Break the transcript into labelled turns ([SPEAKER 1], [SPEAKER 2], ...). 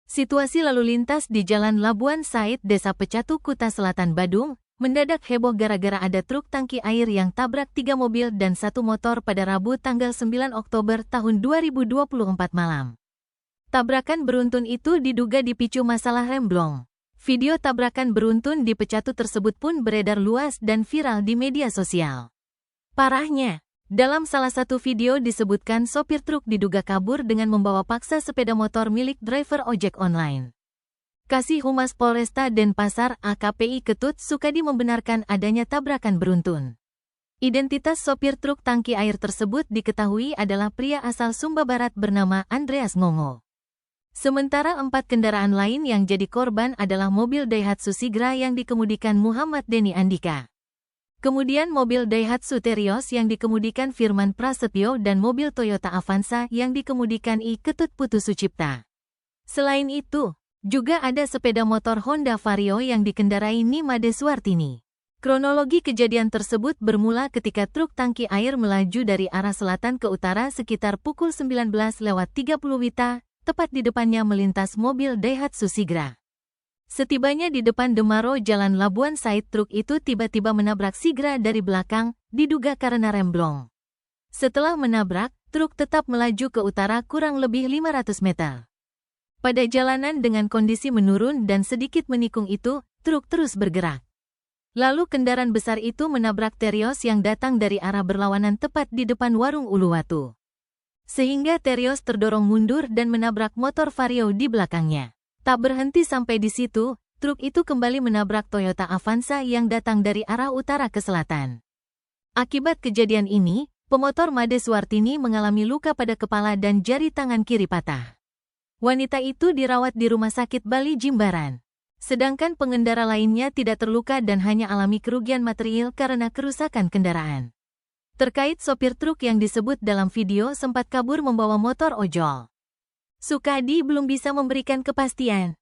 [SPEAKER 1] Situasi lalu lintas di Jalan Labuan Said, Desa Pecatu, Kuta Selatan, Badung, mendadak heboh gara-gara ada truk tangki air yang tabrak 3 mobil dan 1 motor pada Rabu tanggal 9 Oktober tahun 2024 malam. Tabrakan beruntun itu diduga dipicu masalah remblong. Video tabrakan beruntun di Pecatu tersebut pun beredar luas dan viral di media sosial. Parahnya, dalam salah satu video disebutkan sopir truk diduga kabur dengan membawa paksa sepeda motor milik driver ojek online. Kasih Humas Polresta Denpasar AKPI Ketut Sukadi membenarkan adanya tabrakan beruntun. Identitas sopir truk tangki air tersebut diketahui adalah pria asal Sumba Barat bernama Andreas Ngongo. Sementara 4 kendaraan lain yang jadi korban adalah mobil Daihatsu Sigra yang dikemudikan Muhammad Denny Andika. Kemudian mobil Daihatsu Terios yang dikemudikan Firman Prasetyo dan mobil Toyota Avanza yang dikemudikan I Ketut Putu Sucipta. Selain itu, juga ada sepeda motor Honda Vario yang dikendarai Nimade Suartini. Kronologi kejadian tersebut bermula ketika truk tangki air melaju dari arah selatan ke utara sekitar pukul 19.30 WITA, tepat di depannya melintas mobil Daihatsu Sigra. Setibanya di depan Demaro Jalan Labuan Said, truk itu tiba-tiba menabrak Sigra dari belakang, diduga karena remblong. Setelah menabrak, truk tetap melaju ke utara kurang lebih 500 meter. Pada jalanan dengan kondisi menurun dan sedikit menikung itu, truk terus bergerak. Lalu kendaraan besar itu menabrak Terios yang datang dari arah berlawanan tepat di depan warung Uluwatu. Sehingga Terios terdorong mundur dan menabrak motor Vario di belakangnya. Tak berhenti sampai di situ, truk itu kembali menabrak Toyota Avanza yang datang dari arah utara ke selatan. Akibat kejadian ini, pemotor Made Suartini mengalami luka pada kepala dan jari tangan kiri patah. Wanita itu dirawat di Rumah Sakit Bali Jimbaran. Sedangkan pengendara lainnya tidak terluka dan hanya alami kerugian material karena kerusakan kendaraan. Terkait sopir truk yang disebut dalam video sempat kabur membawa motor ojol, Sukadi belum bisa memberikan kepastian.